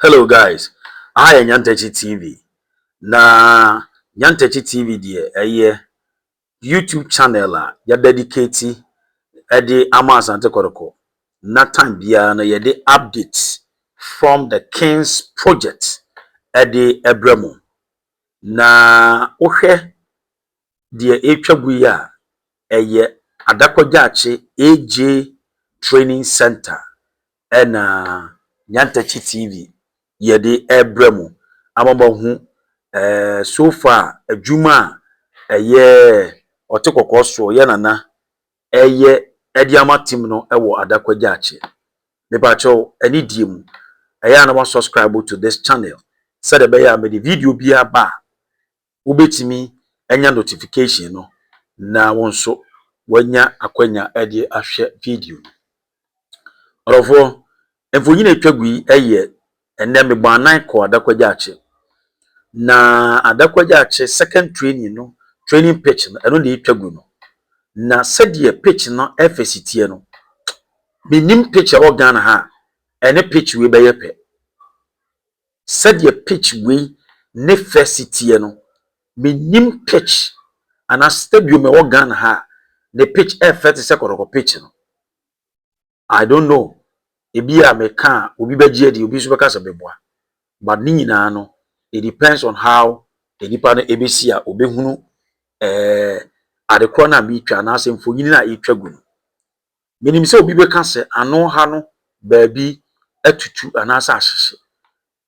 Hello guys, I am Nyantechi TV. Na Nyantechi TV die YouTube channel ya dedicate edi ama asante koroko. Na time bia na yede updates from the King's project edi ebremu. Na ohwe die etwagu ya Adakwajache AJ Training Center na Nyantechi TV yede ebremu amabahu so far adwuma otekokko so ye nana ediama team no ewo Adakwajache mepacho ani diem na wa subscribe to this channel said be ya me the video bia ba ubetimi enya notification no na wonso wanya akwanya edi ahwe video orofo emfonyina etwagu enne me gbanan ko Adakwajache na Adakwajache second training pitch no eno de etwagu no na said pitch no efesitie no minim pitch e Ghana ha ene pitch we be yepe said pitch we ne fesitie no minim pitch ana stadium e Ghana ha the pitch effect se koroko pitch no I don't know ebi a meka obi bagye di obi so beka se beboa but ni nyina no it depends on how enipa no ebesi a obehunu adekro na bitwa na ase mfonyini na etwagu no menim se obi beka se ano ha no baabi atutu ana ase ahyehye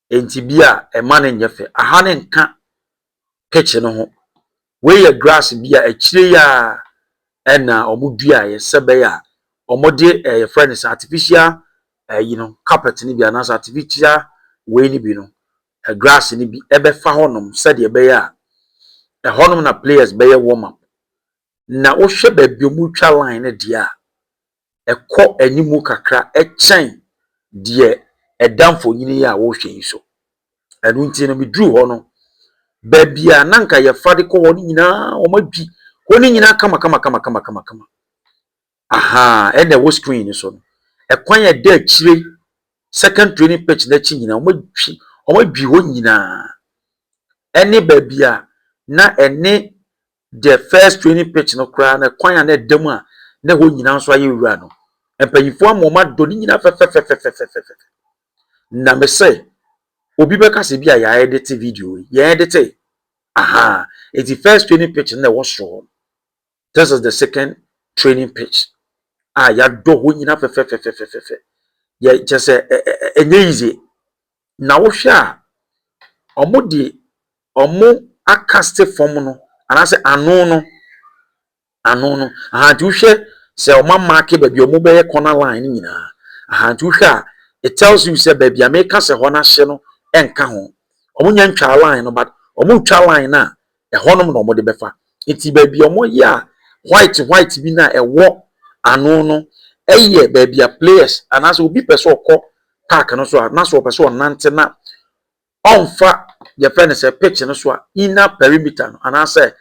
enti bia ema ne nyefe aha ne nka pitch no ho we ya grass bia akire ya ena omudua ye sebe ya omode friends artificial carpet ni bia na artificial we ni bi no grass ni bi ebe fa honom said ye be ya honom na players be ye warm up na wo hwe baabi omutwa line ne dia ekọ animu kakra echen die edamfo nyini ya wo hwe so enu nti no mi dru ho no baabi a nanka ye fade ko ho nyina o madwi ho ni nyina kama aha ene wo screen so no ekwan ya da akire second training pitch na chi nyina o madwi ho nyina ene baabi a na ene the first training pitch no kra na kwan ya na edam a na ho nyina so aye wura no empanyifo amoma do ni nyina fe na me say obi beka se bia ya edit video ya edit aha it's the first training pitch na was show this is the second training pitch ya do ho nyina fe ya just enye easy na wo hwe a omo akaste form no anase ano no aha ti wo hwe se o mark ba bi omo be corner line nyina aha ti wo hwe a it tells you say baby ameka se ho na hye no enka ho omo nya ntwa line no but omo ntwa line na honom no omo de befa enti baby omo ya white bi na ewo ano no baby a players anase obi pese okọ park no so na so pese onante na onfa your friend say pitch no so inner perimeter no anase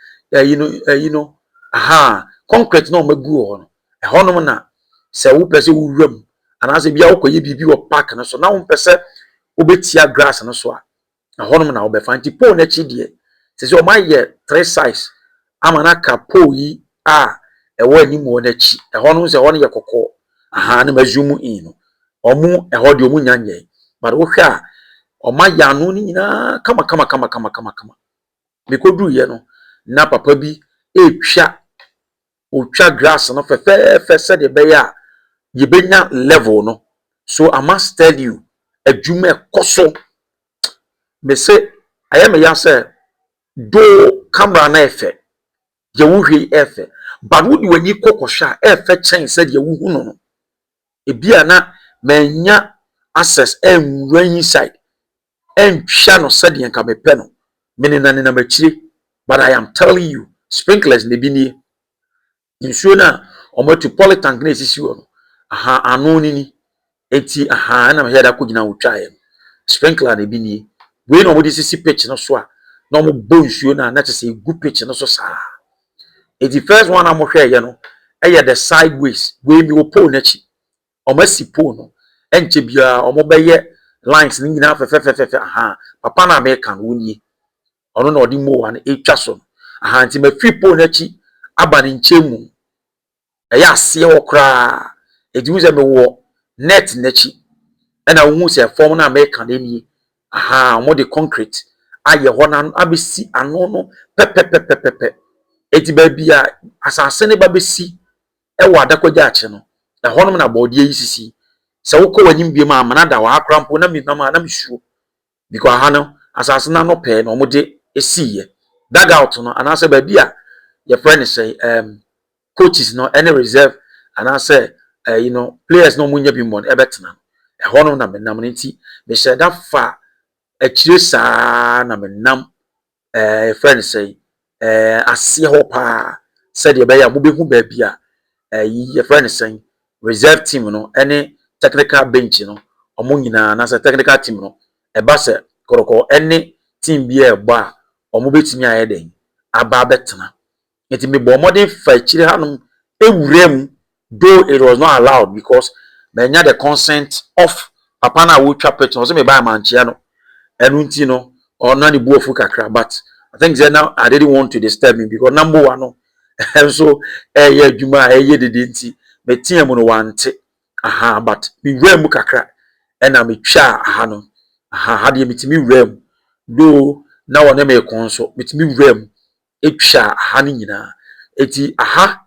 aha concrete no magu ho no honom na se wo pese wo wram anase bia wo koye bibi wo park no so na wo pese obetia grass no so honom na wo be fanti pole na chi die se o maye 3 size amana ka pole yi ewo animu wo na chi honom se hono ye kokko aha na mazumu in no omu de omu nyanye but wo hwe a o maya no ni nyina kama mekodu ye no na papa bi otwa grass no fe se de be ya ye benya level no so I must tell you adwuma ekoso me say ayeme ya say do camera na efe ye wo hwe efe but wo di wani kokosha efe chen say ye wo hu no ebia na manya access enwan inside entwa no say de nka me pe no me na machire but I am telling you sprinklers ne bi ni insuo na omotu polytank na esisi wo no aha anu ni eti aha na me heda ko gina wotwa ye sprinkler na bi ni we no mo de sisi pitch no so a no mo bo nsuo na say good pitch no so sa eti first one am hwe ye no the sideways we mi wo pole na chi o ma si pole no enche bia o mo be ye lines ni nyina fe aha papa na me kan woni ono na odi mo wan etwa so aha nti ma free po na chi aba ne nchemu eya ase wo kra edu ze me wo net na chi na wo se form na me kan ni aha mo de concrete aye ho na abesi ano no pepepepepepe eti ba bia asase ne ba besi ewo adakwaja ache no ehonum na body yisisi se wokọ wanyim biem amana da wa akrampo na na misuo because ha no asase na no pe no mo de esiye dugout no anase ba bia your friend say coaches no any reserve anase you know players no munya bi mon ebetena ehonum na menam nti me she da fa akire saa na menam friend say ase ho pa said ye be ya mo be hu ba bia your friend say reserve team no any technical bench no omo nyina na say technical team no e ba se koroko any team bi e gba omo betimi aye den aba betena enti me bo modern fa chire hanum ewurem though it was not allowed because menya the consent of papa na wo twa picture so me ba manchia no enu nti no ona ni buofu kakra but I think now I didn't want to disturb him because number one no and so yeah juma dede nti me tie mu no wante aha but me wram kakra na me twa aha no aha ha de metimi wram do na wona me konso metimi wram etwa aha no nyina eti aha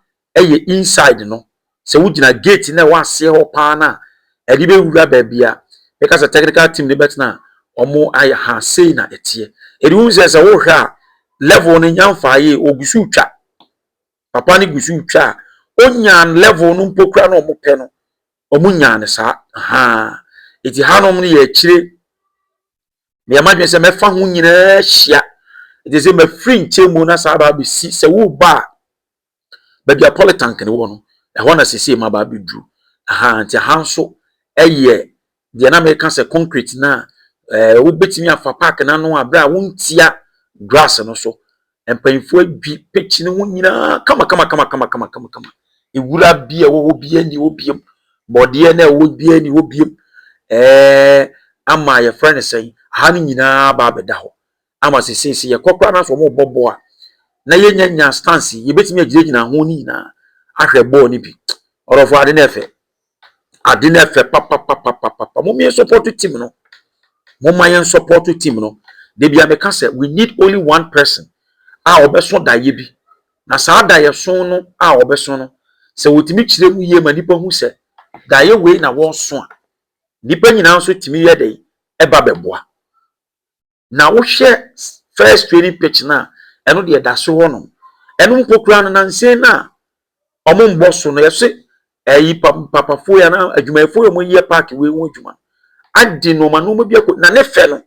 inside no se wugina gate na wase ho pa na edi be wura ba bia because a technical team de betna omo ay ha sei na etie edi unse se wo hwa level no nyamfa ye ogusu twa papa ni gusu twa onyan level no mpokura no omo pe no omo nyan sa ha eti hanom no ye kire me amadwe se mefa ho nyina hia eti se me free nchemu na sa ba bi si se wo ba bia politank ne wo no e ho na sese ma ba bi dru aha nti hanso eye de na me ka se concrete na wo betimi afa park na no abra wontia grass no so empanfo adwi pitch ne ho nyina kama ewura bia wo bia ni wo biem body na wo bia ni wo biem ama ye friend say ha ni nyina ba beda ho ama sese ye kokra na so mo bobo a na ye nyanya stance ye betimi agiregyina ho ni nyina ahwe ball ni bi orofo ade na efe papa mo me support team no mo mayen support team no de bia me ka say we need only one person a obeso daye bi na saa daye so no a obeso no se wotimi kire mu ye ma nipa hu se daye we na wo so a nipa nyina so timi ye dey eba beboa na wo hwe first training pitch na eno de da so ho no eno mpokura no na nse na omo mbo so no ye se papafo ya na adwumayefo yo mo ye park we won adwuma adi no ma no ma bia na ne fe no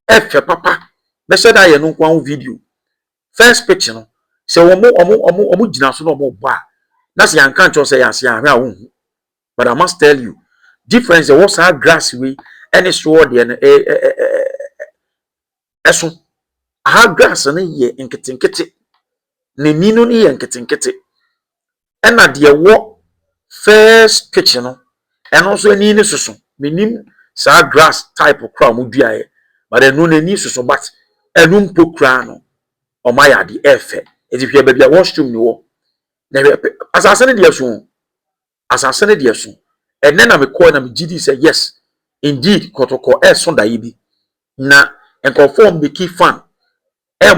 efe papa be se da ye no kwa video first pitch no se omo gina so no omo ba na se yanka ncho se yase ahwe a wo but I must tell you difference the what's our grass we any sword and eso aha grass no ye nkete ne nino ne ye nkete na de wo first pitch no eno so ani ne soso menim sa grass type kra mo duae but enu na ni soso but enu mpokra no o ma ya de efe eti hwe ba bia washroom ni wo na asase ne de so enne na me call na me gidi say yes indeed kotoko so da yibi na enkonform be key fan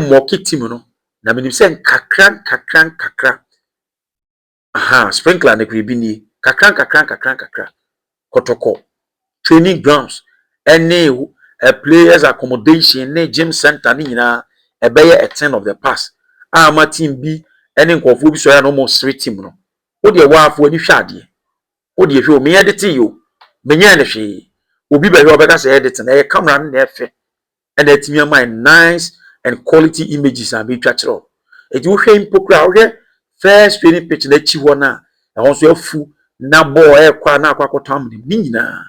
mo team no na menim say kakra aha sprinkler na kribi ni kakra kotoko training grounds any players accommodation ne gym center ni nyina ebeye a 10 of the past ama team bi any nkofo bi so ya no mo street team no wo de waafo ani hwade wo de hwe o me edit yo menya ne hwe obi ba hwe obeka say edit na camera na efe and that me my nice and quality images and be twachero eti wo hwe impokra wo first training pitch na chi ho na e so afu na ball kwa na akwakotam ni nyina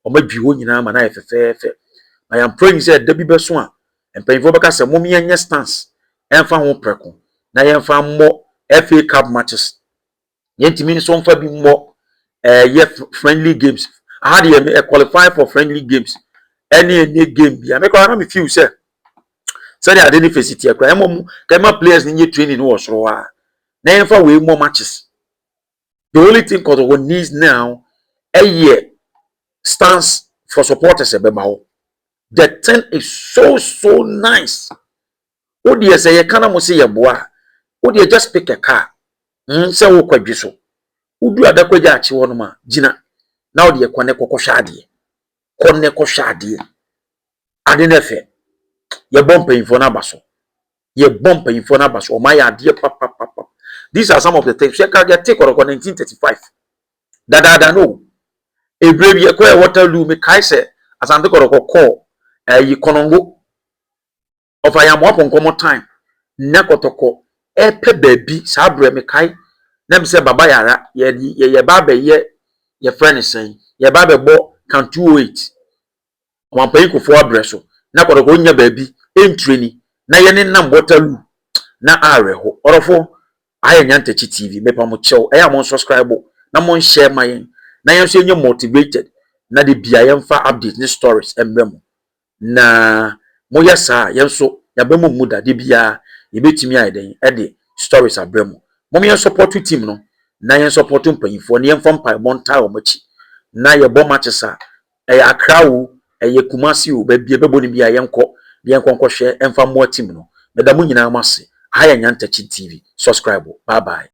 o ma dwi ho nyina ma na efefefe I am praying say da bi beso a empanyfo beka say mo me anya stance emfa ho preko na yemfa mo FA Cup matches yentimi so mfa bi mo friendly games I had qualify for friendly games any game bi make na me feel say they are dey face it here kra emom kema players ni training no osoro wa na enfa we more matches. The only thing Kotoko needs now a year stands for supporters ebema. The tent is so nice. Odi say you kana mo say yeboa. Odi just pick a car. Say wo kwadwi so. Udu adakwaja achi wono ma gina. Na odi ye kwane kokosha ade. Kone kokosha ade. Ade na fe. Ye bompa info na baso. Ye bompa info na baso. O my ade papa. These are some of the things. She can get take or 1935. Dada no. A brave ye kwa Waterloo me kai se asante koroko call yi konongo of I am up on common time na kotoko epe baby sa bre me kai na me se baba yara ye baba ye friend sen ye baba bo can 208 wan pay ko fo abreso na kotoko nya baby entreni na ye ne nam Waterloo na areho orofo aye nyantachi TV me pa mo chew e ya mo subscribe na mo share my na yen so enye motivated na de bia yen fa update ni stories embrem na mo yesa yen so ya be mo muda de bia ye betimi ayeden e de stories abrem mo me support team no na yen support mpanyifo na yen fa mpa monta o machi na ye bo matches a e Accra wo e ye Kumasi wo ba bia bebo ni bia yen konko hwe emfa mo team no me da mo nyina amase ha ya Nyantakyi TV subscribe bye bye.